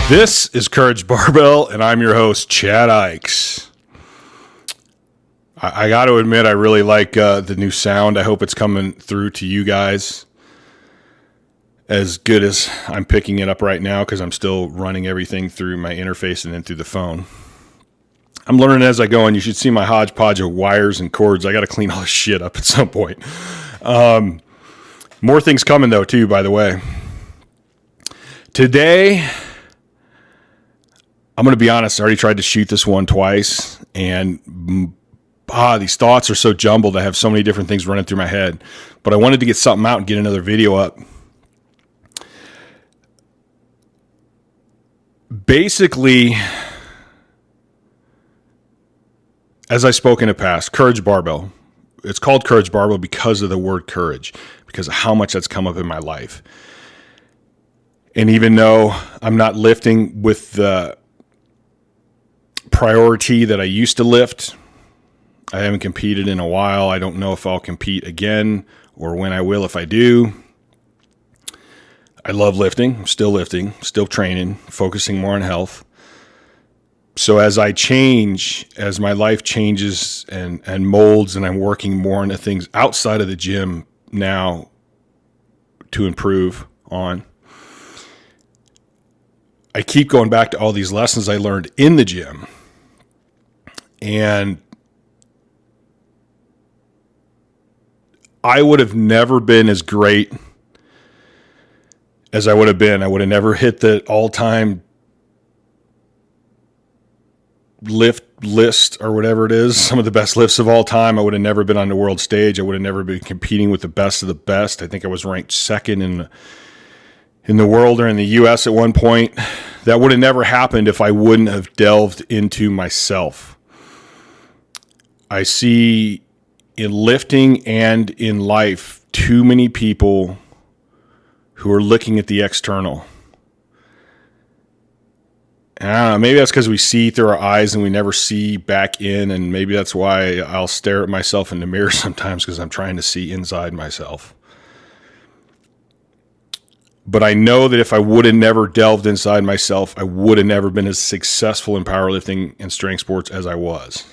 This is Courage Barbell, and I'm your host, Chad Ikes. I got to admit, I really like the new sound. I hope it's coming through to you guys as good as I'm picking it up right now, because I'm still running everything through my interface and then through the phone. I'm learning as I go, and you should see my hodgepodge of wires and cords. I got to clean all this shit up at some point. More things coming, though, too, by the way. Today, I'm going to be honest, I already tried to shoot this one twice, and these thoughts are so jumbled. I have so many different things running through my head, but I wanted to get something out and get another video up. Basically, as I spoke in the past, Courage Barbell. It's called Courage Barbell because of the word courage, because of how much that's come up in my life. And even though I'm not lifting with the priority that I used to lift, I haven't competed in a while. I don't know if I'll compete again or when I will if I do. I love lifting. I'm still lifting, still training, focusing more on health. So as I change, as my life changes and molds, and I'm working more into things outside of the gym now to improve on, I keep going back to all these lessons I learned in the gym. And I would have never been as great as I would have been. I would have never hit the all-time lift list or whatever it is, some of the best lifts of all time. I would have never been on the world stage. I would have never been competing with the best of the best. I think I was ranked second in the world or in the U.S. at one point. That would have never happened if I wouldn't have delved into myself. I see in lifting and in life too many people who are looking at the external. And I don't know, maybe that's because we see through our eyes and we never see back in, and maybe that's why I'll stare at myself in the mirror sometimes, because I'm trying to see inside myself. But I know that if I would have never delved inside myself, I would have never been as successful in powerlifting and strength sports as I was.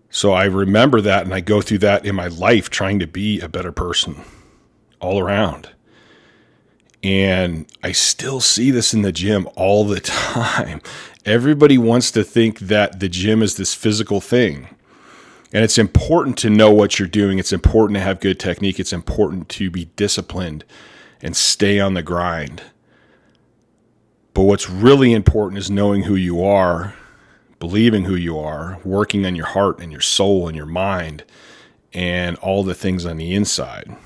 So I remember that, and I go through that in my life trying to be a better person all around. And I still see this in the gym all the time. Everybody wants to think that the gym is this physical thing. And it's important to know what you're doing. It's important to have good technique. It's important to be disciplined and stay on the grind. But what's really important is knowing who you are, believing who you are, working on your heart and your soul and your mind and all the things on the inside.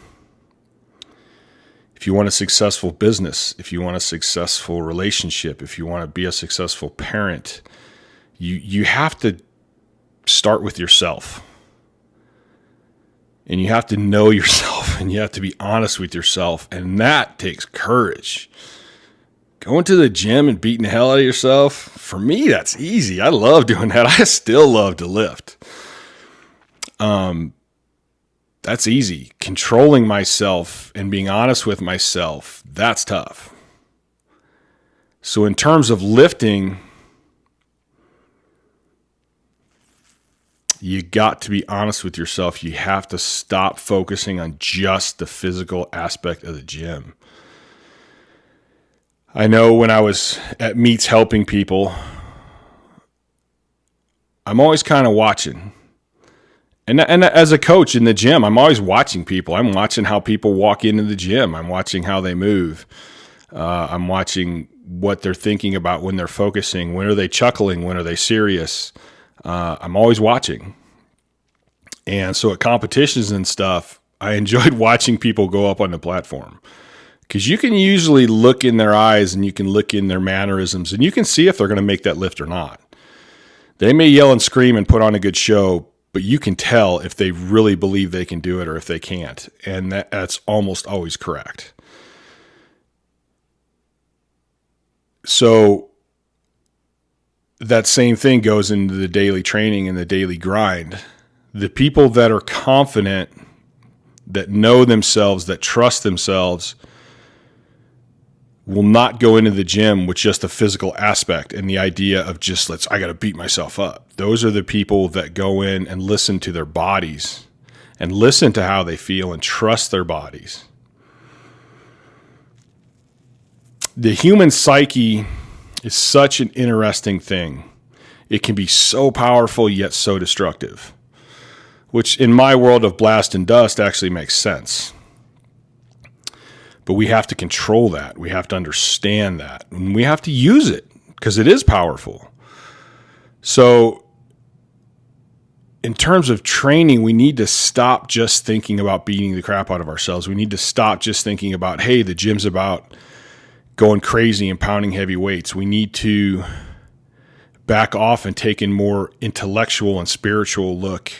If you want a successful business, if you want a successful relationship, if you want to be a successful parent, you have to start with yourself. And you have to know yourself, and you have to be honest with yourself, and that takes courage. Going to the gym and beating the hell out of yourself, for me, that's easy. I love doing that. I still love to lift. That's easy. Controlling myself and being honest with myself, that's tough. So in terms of lifting, you got to be honest with yourself. You have to stop focusing on just the physical aspect of the gym. I know when I was at meets helping people, I'm always kind of watching. And as a coach in the gym, I'm always watching people. I'm watching how people walk into the gym. I'm watching how they move. I'm watching what they're thinking about when they're focusing. When are they chuckling? When are they serious? I'm always watching. And so at competitions and stuff, I enjoyed watching people go up on the platform. Because you can usually look in their eyes and you can look in their mannerisms and you can see if they're going to make that lift or not. They may yell and scream and put on a good show, but you can tell if they really believe they can do it or if they can't. And that's almost always correct. So that same thing goes into the daily training and the daily grind. The people that are confident, that know themselves, that trust themselves, will not go into the gym with just the physical aspect and the idea of just I got to beat myself up. Those are the people that go in and listen to their bodies and listen to how they feel and trust their bodies. The human psyche is such an interesting thing. It can be so powerful yet so destructive, which in my world of blast and dust actually makes sense. But we have to control that. We have to understand that. And we have to use it because it is powerful. So in terms of training, we need to stop just thinking about beating the crap out of ourselves. We need to stop just thinking about, hey, the gym's about going crazy and pounding heavy weights. We need to back off and take a more intellectual and spiritual look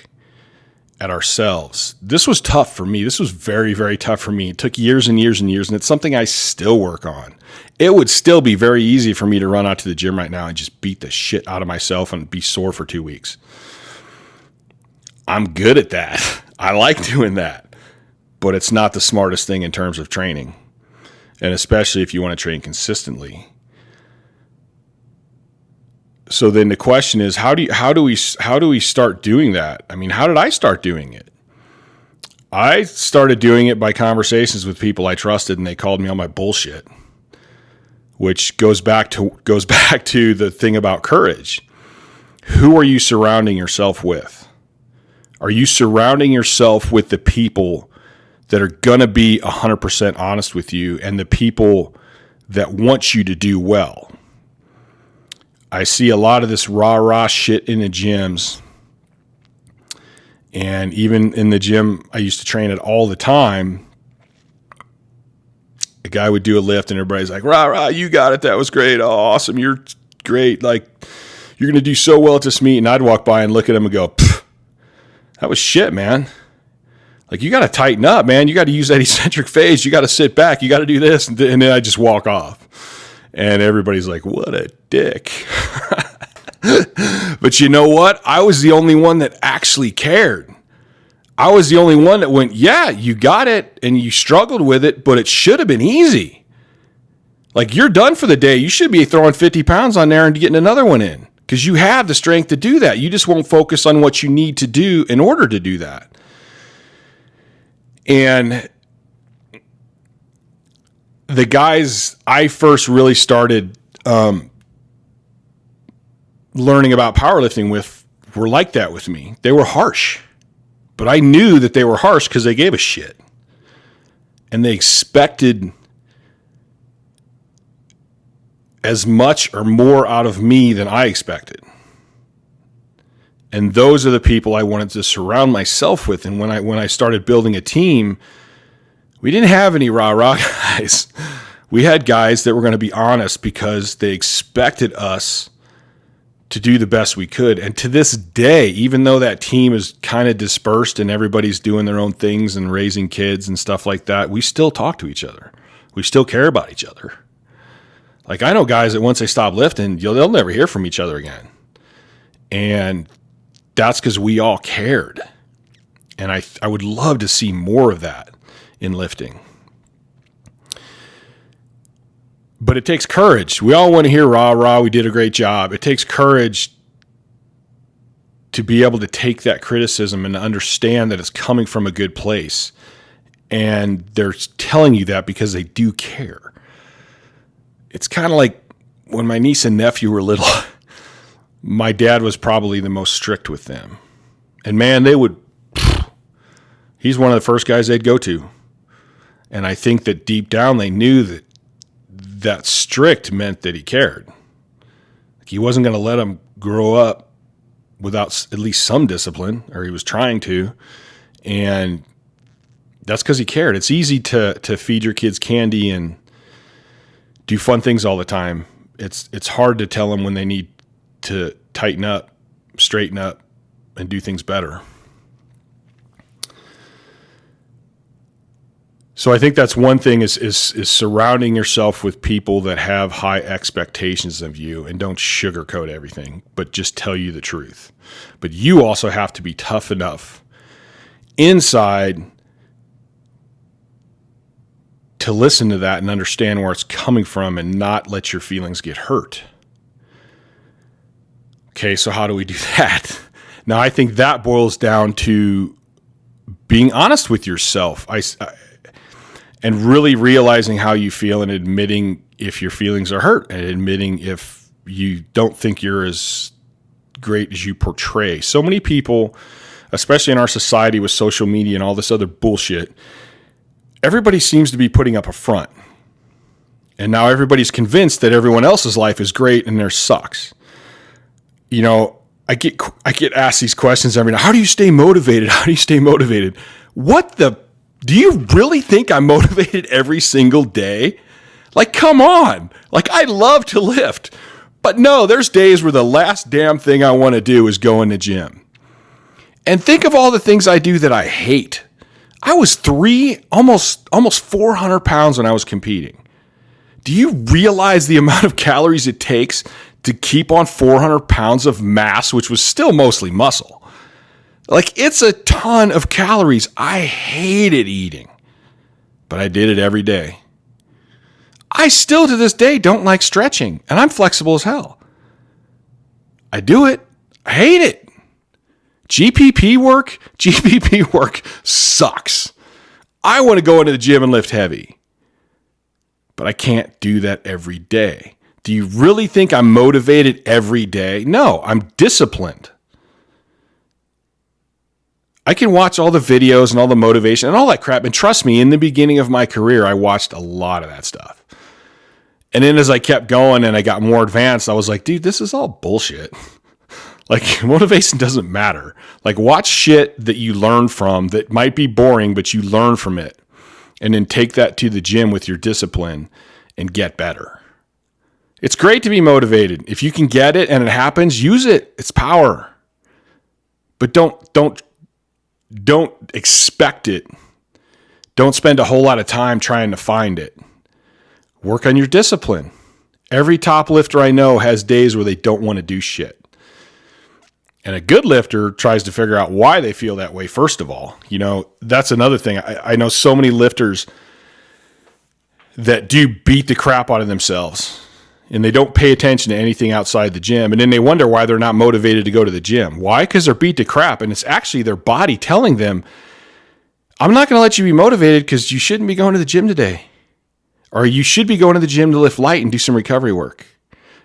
at ourselves. This was tough for me. This was very, very tough for me. It took years and years and years, and it's something I still work on. It would still be very easy for me to run out to the gym right now and just beat the shit out of myself and be sore for 2 weeks. I'm good at that. I like doing that. But it's not the smartest thing in terms of training, and especially if you want to train consistently. So then the question is, how do we start doing that? I mean, how did I start doing it? I started doing it by conversations with people I trusted, and they called me on my bullshit, which goes back to the thing about courage. Who are you surrounding yourself with? Are you surrounding yourself with the people that are going to be 100% honest with you and the people that want you to do well? I see a lot of this rah-rah shit in the gyms. And even in the gym I used to train at all the time, a guy would do a lift and everybody's like, rah-rah, you got it. That was great. Oh, awesome. You're great. Like, you're going to do so well at this meet. And I'd walk by and look at him and go, that was shit, man. Like, you got to tighten up, man. You got to use that eccentric phase. You got to sit back. You got to do this. And then I just walk off. And everybody's like, what a dick. But you know what? I was the only one that actually cared. I was the only one that went, yeah, you got it, and you struggled with it, but it should have been easy. Like, you're done for the day. You should be throwing 50 pounds on there and getting another one in because you have the strength to do that. You just won't focus on what you need to do in order to do that. And the guys I first really started learning about powerlifting with were like that with me. They were harsh, but I knew that they were harsh because they gave a shit. And they expected as much or more out of me than I expected. And those are the people I wanted to surround myself with. And when I started building a team, we didn't have any rah-rah guys. We had guys that were going to be honest because they expected us to do the best we could. And to this day, even though that team is kind of dispersed and everybody's doing their own things and raising kids and stuff like that, we still talk to each other. We still care about each other. Like, I know guys that once they stop lifting, they'll never hear from each other again. And that's because we all cared. And I would love to see more of that in lifting. But it takes courage. We all want to hear rah, rah, we did a great job. It takes courage to be able to take that criticism and understand that it's coming from a good place. And they're telling you that because they do care. It's kind of like when my niece and nephew were little, my dad was probably the most strict with them. And man, he's one of the first guys they'd go to. And I think that deep down they knew that strict meant that he cared. Like, he wasn't going to let them grow up without at least some discipline, or he was trying to. And that's because he cared. It's easy to feed your kids candy and do fun things all the time. It's hard to tell them when they need to tighten up, straighten up, and do things better. So I think that's one thing is surrounding yourself with people that have high expectations of you and don't sugarcoat everything, but just tell you the truth. But you also have to be tough enough inside to listen to that and understand where it's coming from and not let your feelings get hurt. Okay, so how do we do that? Now, I think that boils down to being honest with yourself and really realizing how you feel and admitting if your feelings are hurt and admitting if you don't think you're as great as you portray. So many people, especially in our society with social media and all this other bullshit, everybody seems to be putting up a front. And now everybody's convinced that everyone else's life is great and theirs sucks. You know, I get asked these questions every night. How do you stay motivated? How do you stay motivated? Do you really think I'm motivated every single day? Like, come on. Like, I love to lift. But no, there's days where the last damn thing I want to do is go in the gym. And think of all the things I do that I hate. I was almost 400 pounds when I was competing. Do you realize the amount of calories it takes to keep on 400 pounds of mass, which was still mostly muscle? Like, it's a ton of calories. I hated eating, but I did it every day. I still to this day don't like stretching, and I'm flexible as hell. I do it. I hate it. GPP work sucks. I want to go into the gym and lift heavy, but I can't do that every day. Do you really think I'm motivated every day? No, I'm disciplined. I can watch all the videos and all the motivation and all that crap. And trust me, in the beginning of my career, I watched a lot of that stuff. And then as I kept going and I got more advanced, I was like, dude, this is all bullshit. Like, motivation doesn't matter. Like, watch shit that you learn from that might be boring, but you learn from it. And then take that to the gym with your discipline and get better. It's great to be motivated. If you can get it and it happens, use it. It's power. But don't expect it. Don't spend a whole lot of time trying to find it. Work on your discipline. Every top lifter I know has days where they don't want to do shit. And a good lifter tries to figure out why they feel that way, first of all. You know, that's another thing. I know so many lifters that do beat the crap out of themselves, and they don't pay attention to anything outside the gym. And then they wonder why they're not motivated to go to the gym. Why? Because they're beat to crap, and it's actually their body telling them, I'm not going to let you be motivated because you shouldn't be going to the gym today. Or you should be going to the gym to lift light and do some recovery work.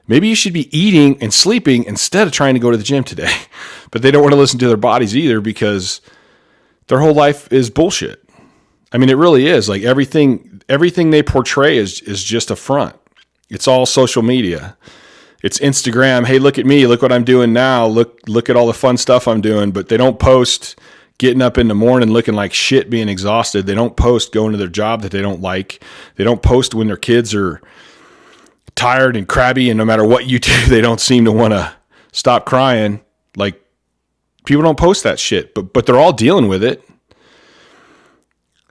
Maybe you should be eating and sleeping instead of trying to go to the gym today. But they don't want to listen to their bodies either because their whole life is bullshit. I mean, it really is. Like, everything they portray is just a front. It's all social media. It's Instagram. Hey, look at me. Look what I'm doing now. Look at all the fun stuff I'm doing. But they don't post getting up in the morning looking like shit, being exhausted. They don't post going to their job that they don't like. They don't post when their kids are tired and crabby, and no matter what you do, they don't seem to want to stop crying. Like, people don't post that shit, but they're all dealing with it.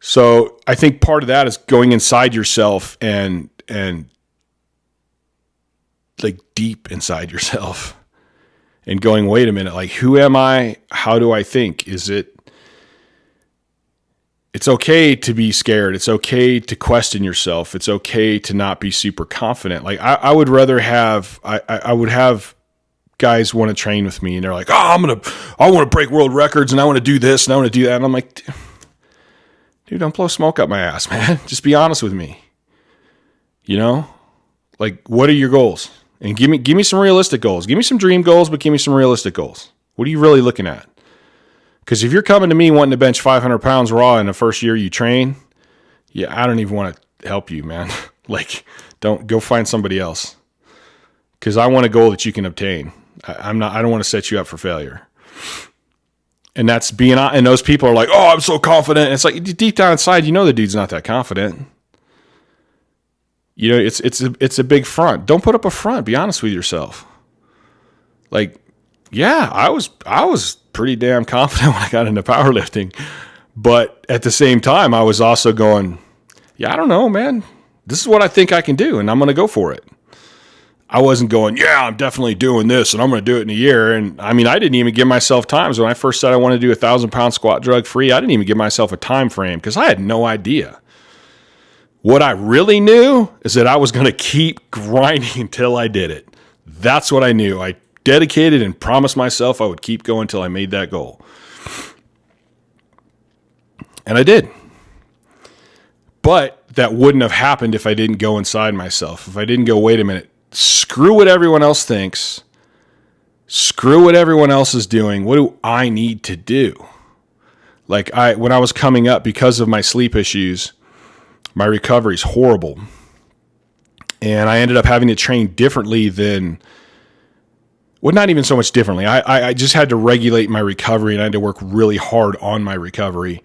So I think part of that is going inside yourself and like deep inside yourself and going, wait a minute, like, who am I? How do I think? It's okay to be scared. It's okay to question yourself. It's okay to not be super confident. Like, I would rather have, I would have guys want to train with me and they're like, oh, I want to break world records and I want to do this and I want to do that. And I'm like, dude, don't blow smoke up my ass, man. Just be honest with me. You know, like, what are your goals? And give me some realistic goals. Give me some dream goals, but give me some realistic goals. What are you really looking at? Because if you're coming to me wanting to bench 500 pounds raw in the first year you train, yeah, I don't even want to help you, man. Like, don't go find somebody else. Because I want a goal that you can obtain. I don't want to set you up for failure. And that's being, and those people are like, oh, I'm so confident. And it's like, deep down inside, you know the dude's not that confident. You know, it's a big front. Don't put up a front. Be honest with yourself. Like, yeah, I was pretty damn confident when I got into powerlifting, but at the same time, I was also going, yeah, I don't know, man. This is what I think I can do, and I'm going to go for it. I wasn't going, yeah, I'm definitely doing this, and I'm going to do it in a year. And I mean, I didn't even give myself times. When I first said I wanted to do 1,000-pound squat drug free, I didn't even give myself a time frame because I had no idea What I really knew is that I was going to keep grinding until I did it. That's what I knew. I dedicated and promised myself I would keep going until I made that goal. And I did. But that wouldn't have happened if I didn't go inside myself. If I didn't go, wait a minute, screw what everyone else thinks. Screw what everyone else is doing. What do I need to do? Like when I was coming up, because of my sleep issues, my recovery is horrible. And I ended up having to train differently than, well, not even so much differently. I just had to regulate my recovery, and I had to work really hard on my recovery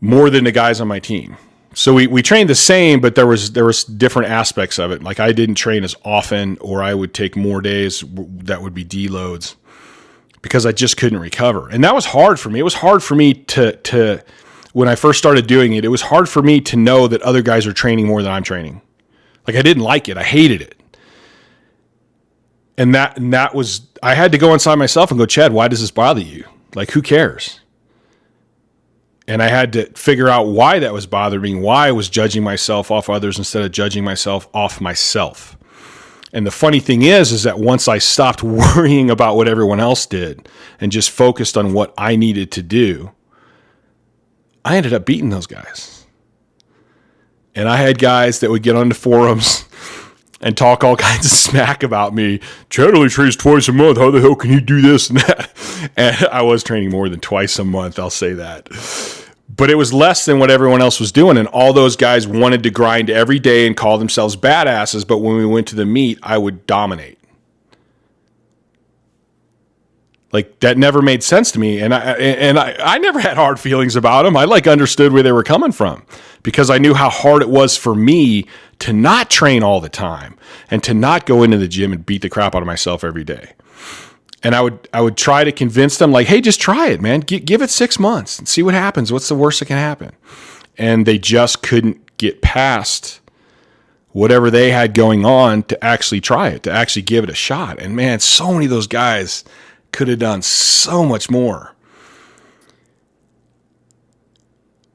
more than the guys on my team. So we trained the same, but there was different aspects of it. Like I didn't train as often, or I would take more days that would be deloads because I just couldn't recover. And that was hard for me. It was hard for me to when I first started doing it, it was hard for me to know that other guys are training more than I'm training. Like I didn't like it. I hated it. And that was, I had to go inside myself and go, Chad, why does this bother you? Like, who cares? And I had to figure out why that was bothering me, why I was judging myself off others instead of judging myself off myself. And the funny thing is that once I stopped worrying about what everyone else did and just focused on what I needed to do, I ended up beating those guys. And I had guys that would get on the forums and talk all kinds of smack about me. Chad only trains twice a month. How the hell can you do this and that? And I was training more than twice a month, I'll say that. But it was less than what everyone else was doing. And all those guys wanted to grind every day and call themselves badasses. But when we went to the meet, I would dominate. Like, that never made sense to me. And I never had hard feelings about them. I understood where they were coming from because I knew how hard it was for me to not train all the time and to not go into the gym and beat the crap out of myself every day. And I would try to convince them, like, hey, just try it, man. Give it 6 months and see what happens. What's the worst that can happen? And they just couldn't get past whatever they had going on to actually try it, to actually give it a shot. And man, so many of those guys could have done so much more.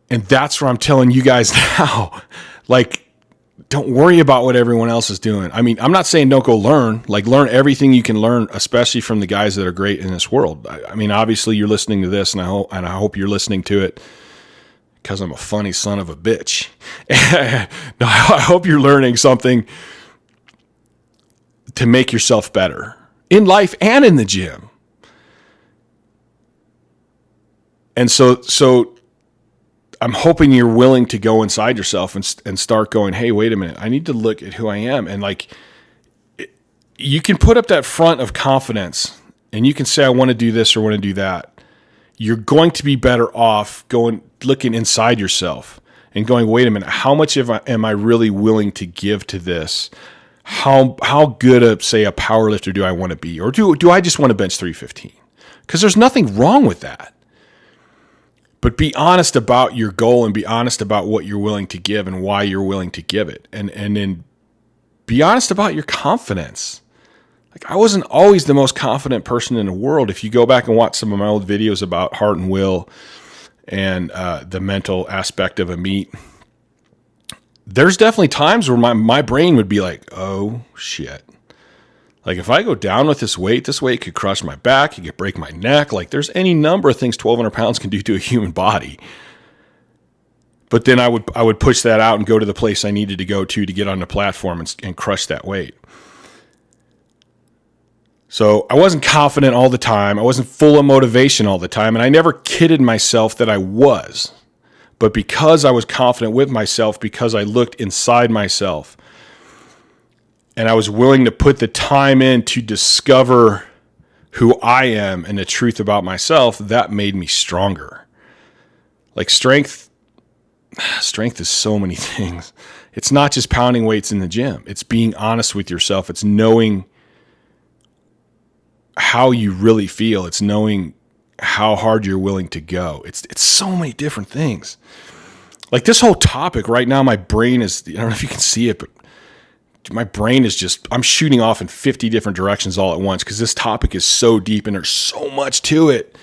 And that's what I'm telling you guys now. Like, don't worry about what everyone else is doing. I mean, I'm not saying don't go learn. Like, learn everything you can learn, especially from the guys that are great in this world. I mean, obviously you're listening to this, and I hope you're listening to it because I'm a funny son of a bitch. No, I hope you're learning something to make yourself better in life and in the gym. And so I'm hoping you're willing to go inside yourself and start going, hey, wait a minute, I need to look at who I am. And like, you can put up that front of confidence and you can say, I want to do this or want to do that. You're going to be better off looking inside yourself and going, wait a minute, how much am I really willing to give to this? How good a power lifter do I want to be? Or do I just want to bench 315? Because there's nothing wrong with that. But be honest about your goal and be honest about what you're willing to give and why you're willing to give it. And then be honest about your confidence. Like, I wasn't always the most confident person in the world. If you go back and watch some of my old videos about heart and will and the mental aspect of a meet, there's definitely times where my brain would be like, oh, shit. Like, if I go down with this weight could crush my back, it could break my neck. Like, there's any number of things 1,200 pounds can do to a human body. But then I would push that out and go to the place I needed to go to get on the platform and crush that weight. So I wasn't confident all the time. I wasn't full of motivation all the time. And I never kidded myself that I was. But because I was confident with myself, because I looked inside myself, and I was willing to put the time in to discover who I am and the truth about myself, that made me stronger. Like, strength is so many things. It's not just pounding weights in the gym. It's being honest with yourself. It's knowing how you really feel. It's knowing how hard you're willing to go. It's so many different things. Like, this whole topic right now, my brain is, I don't know if you can see it, but my brain is just, I'm shooting off in 50 different directions all at once because this topic is so deep and there's so much to it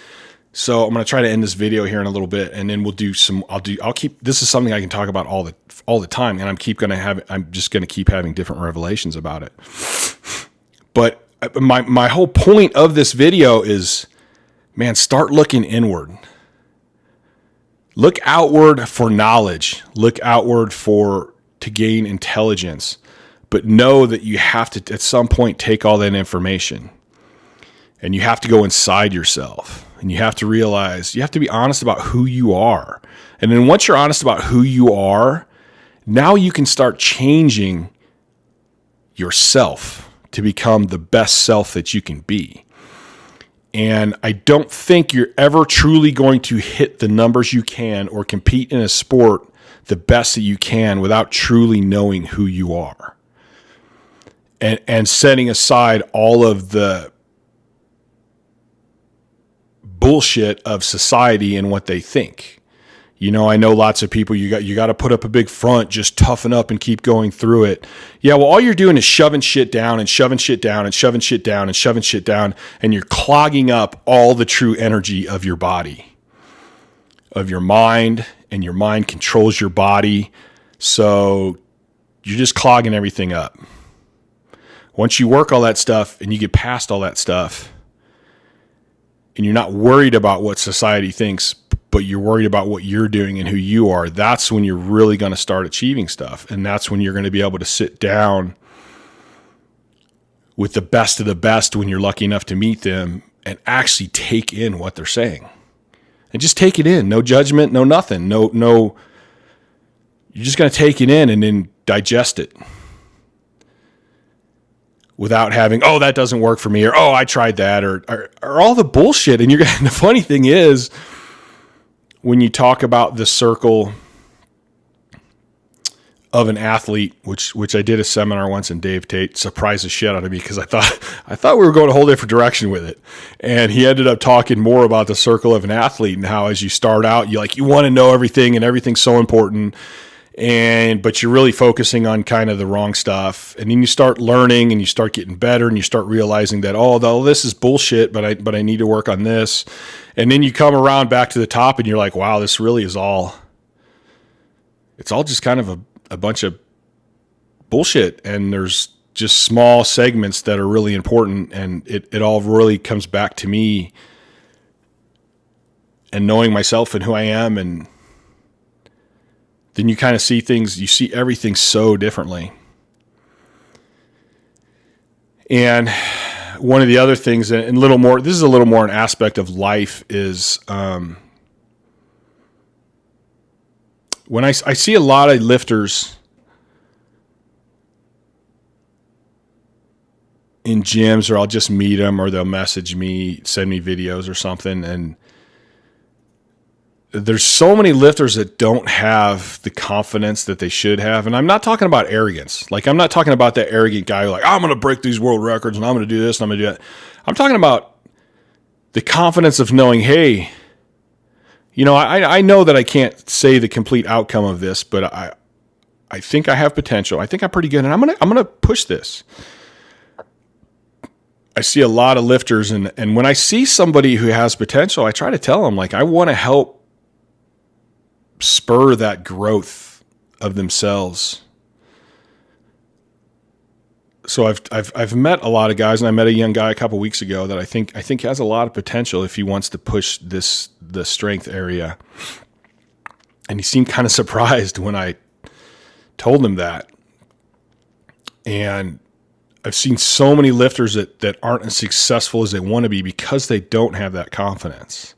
So I'm going to try to end this video here in a little bit, and then this is something I can talk about all the time. And I'm just going to keep having different revelations about it. But my whole point of this video is, man, start looking inward. Look outward for knowledge. Look outward to gain intelligence. But know that you have to, at some point, take all that information. And you have to go inside yourself. And you have to realize, you have to be honest about who you are. And then once you're honest about who you are, now you can start changing yourself to become the best self that you can be. And I don't think you're ever truly going to hit the numbers you can or compete in a sport the best that you can without truly knowing who you are. And setting aside all of the bullshit of society and what they think. You know, I know lots of people, you got to put up a big front, just toughen up and keep going through it. Yeah, well, all you're doing is shoving shit down and shoving shit down and shoving shit down and shoving shit down, and you're clogging up all the true energy of your body, of your mind, and your mind controls your body. So you're just clogging everything up. Once you work all that stuff and you get past all that stuff, and you're not worried about what society thinks, but you're worried about what you're doing and who you are, that's when you're really going to start achieving stuff. And that's when you're going to be able to sit down with the best of the best when you're lucky enough to meet them and actually take in what they're saying. And just take it in. No judgment, no nothing. No. You're just going to take it in and then digest it. Without having, oh, that doesn't work for me, or oh, I tried that, or all the bullshit. And the funny thing is, when you talk about the circle of an athlete, which I did a seminar once, and Dave Tate surprised the shit out of me because I thought we were going a whole different direction with it, and he ended up talking more about the circle of an athlete and how as you start out, you want to know everything and everything's so important. But you're really focusing on kind of the wrong stuff. And then you start learning and you start getting better and you start realizing that, oh, this is bullshit, but I need to work on this. And then you come around back to the top and you're like, wow, this really is it's all just kind of a bunch of bullshit. And there's just small segments that are really important. And it all really comes back to me and knowing myself and who I am. And then you kind of see things, you see everything so differently. And one of the other things, and this is a little more an aspect of life, is when I see a lot of lifters in gyms, or I'll just meet them, or they'll message me, send me videos or something, and there's so many lifters that don't have the confidence that they should have. And I'm not talking about arrogance. Like, I'm not talking about that arrogant guy who's like, I'm going to break these world records and I'm going to do this and I'm going to do that. I'm talking about the confidence of knowing, hey, I know that I can't say the complete outcome of this, but I think I have potential. I think I'm pretty good, and I'm going to push this. I see a lot of lifters, and when I see somebody who has potential, I try to tell them, like, I want to help spur that growth of themselves. So I've met a lot of guys, and I met a young guy a couple weeks ago that I think has a lot of potential if he wants to push the strength area. And he seemed kind of surprised when I told him that. And I've seen so many lifters that aren't as successful as they want to be because they don't have that confidence.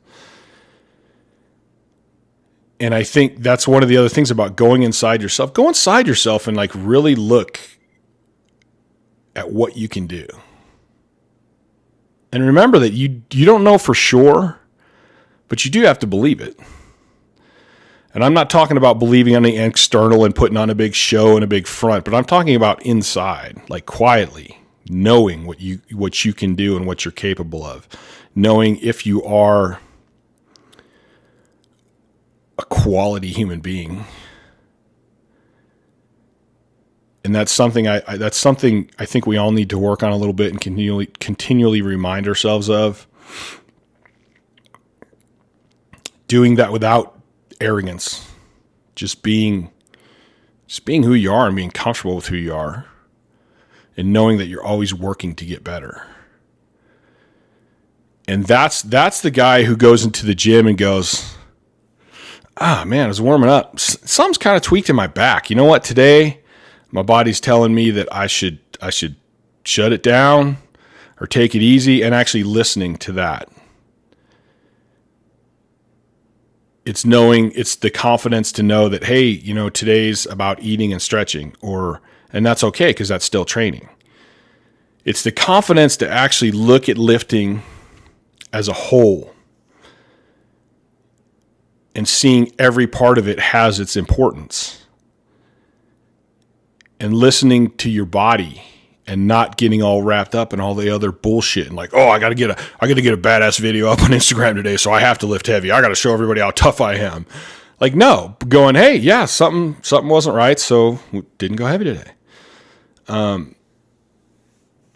And I think that's one of the other things about going inside yourself. Go inside yourself and like really look at what you can do. And remember that you don't know for sure, but you do have to believe it. And I'm not talking about believing on the external and putting on a big show and a big front, but I'm talking about inside, like quietly, knowing what you can do and what you're capable of. Knowing if you are a quality human being. And that's something I think we all need to work on a little bit and continually remind ourselves of. doing that without arrogance, just being who you are and being comfortable with who you are and knowing that you're always working to get better. And that's the guy who goes into the gym and goes, man, I was warming up. Something's kind of tweaked in my back. You know what? Today, my body's telling me that I should shut it down or take it easy, and actually listening to that. It's the confidence to know that, hey, you know, today's about eating and stretching, and that's okay because that's still training. It's the confidence to actually look at lifting as a whole and seeing every part of it has its importance, and listening to your body and not getting all wrapped up in all the other bullshit and like, oh, I got to get a badass video up on Instagram today, so I have to lift heavy. I got to show everybody how tough I am. Like, no, going, hey, yeah, something wasn't right, so didn't go heavy today.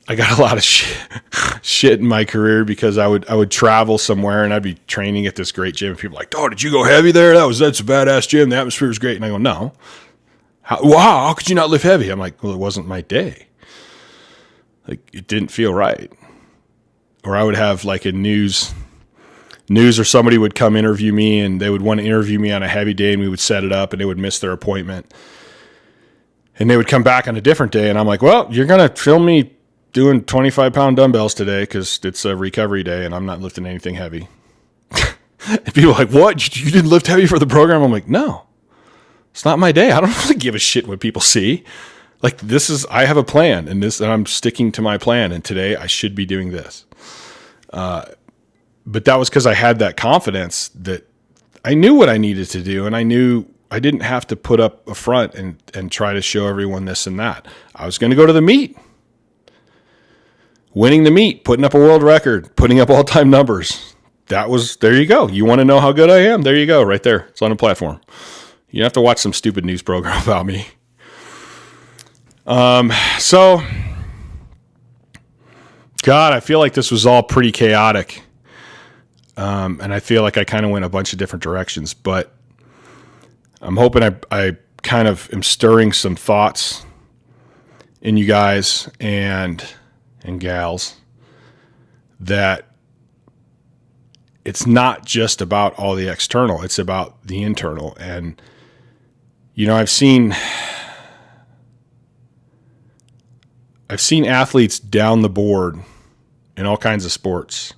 I got a lot of shit in my career because I would travel somewhere and I'd be training at this great gym, and people are like, oh, did you go heavy there? That's a badass gym. The atmosphere was great. And I go, no. How could you not lift heavy? I'm like, well, it wasn't my day. Like, it didn't feel right. Or I would have like a news or somebody would come interview me, and they would want to interview me on a heavy day, and we would set it up, and they would miss their appointment. And they would come back on a different day, and I'm like, well, you're going to film me doing 25-pound dumbbells today because it's a recovery day and I'm not lifting anything heavy. And people are like, what? You didn't lift heavy for the program? I'm like, no, it's not my day. I don't really give a shit what people see. Like, I have a plan, and I'm sticking to my plan, and today I should be doing this. But that was because I had that confidence that I knew what I needed to do, and I knew I didn't have to put up a front and try to show everyone this and that. I was going to go to the meet, winning the meet, putting up a world record, putting up all-time numbers. There you go. You want to know how good I am? There you go, right there. It's on a platform. You don't have to watch some stupid news program about me. So, God, I feel like this was all pretty chaotic. And I feel like I kind of went a bunch of different directions, but I'm hoping I kind of am stirring some thoughts in you guys and gals that it's not just about all the external, it's about the internal. And, you know, I've seen athletes down the board in all kinds of sports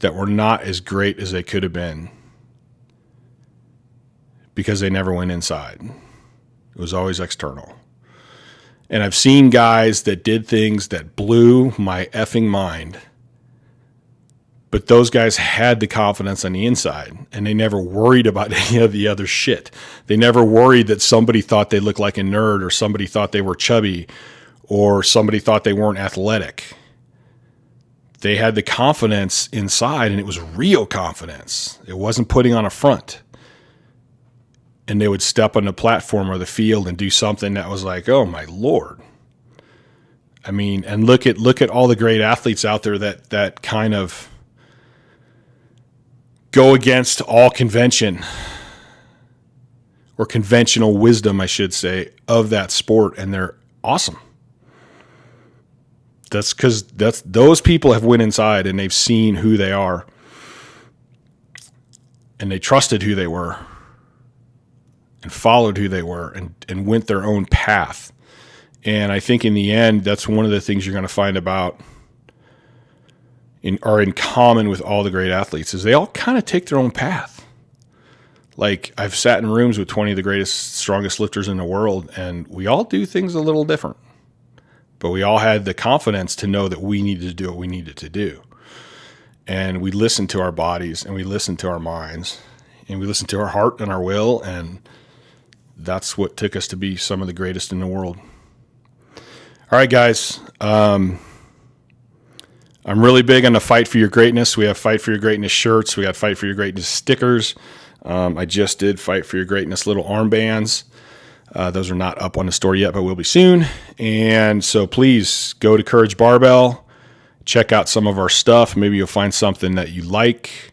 that were not as great as they could have been because they never went inside. It was always external. And I've seen guys that did things that blew my effing mind, but those guys had the confidence on the inside, and they never worried about any of the other shit. They never worried that somebody thought they looked like a nerd, or somebody thought they were chubby, or somebody thought they weren't athletic. They had the confidence inside, and it was real confidence. It wasn't putting on a front. And they would step on the platform or the field and do something that was like, oh my Lord. I mean, and look at all the great athletes out there that kind of go against all convention, or conventional wisdom, I should say, of that sport, and they're awesome. That's because those people have went inside and they've seen who they are, and they trusted who they were, and followed who they were, and went their own path. And I think in the end, that's one of the things you're going to find in common with all the great athletes is they all kind of take their own path. Like, I've sat in rooms with 20 of the greatest, strongest lifters in the world, and we all do things a little different. But we all had the confidence to know that we needed to do what we needed to do. And we listened to our bodies, and we listened to our minds, and we listened to our heart and our will, and that's what took us to be some of the greatest in the world. All right, guys. I'm really big on the Fight for Your Greatness. We have Fight for Your Greatness shirts. We got Fight for Your Greatness stickers. I just did Fight for Your Greatness little armbands. Those are not up on the store yet, but will be soon. And so please go to Courage Barbell. Check out some of our stuff. Maybe you'll find something that you like.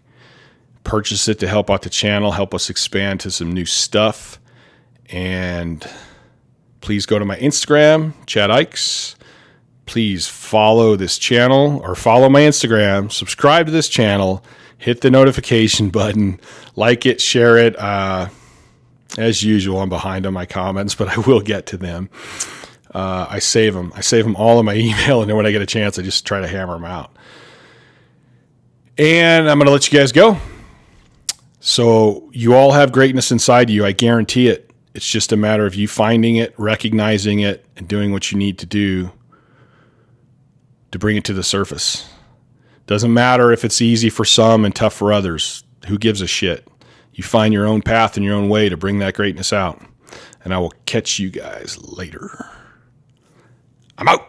Purchase it to help out the channel, help us expand to some new stuff. And please go to my Instagram, Chad Ikes. Please follow this channel or follow my Instagram, subscribe to this channel, hit the notification button, like it, share it. As usual, I'm behind on my comments, but I will get to them. I save them. I save them all in my email, and then when I get a chance, I just try to hammer them out. And I'm going to let you guys go. So you all have greatness inside you. I guarantee it. It's just a matter of you finding it, recognizing it, and doing what you need to do to bring it to the surface. Doesn't matter if it's easy for some and tough for others. Who gives a shit? You find your own path and your own way to bring that greatness out. And I will catch you guys later. I'm out.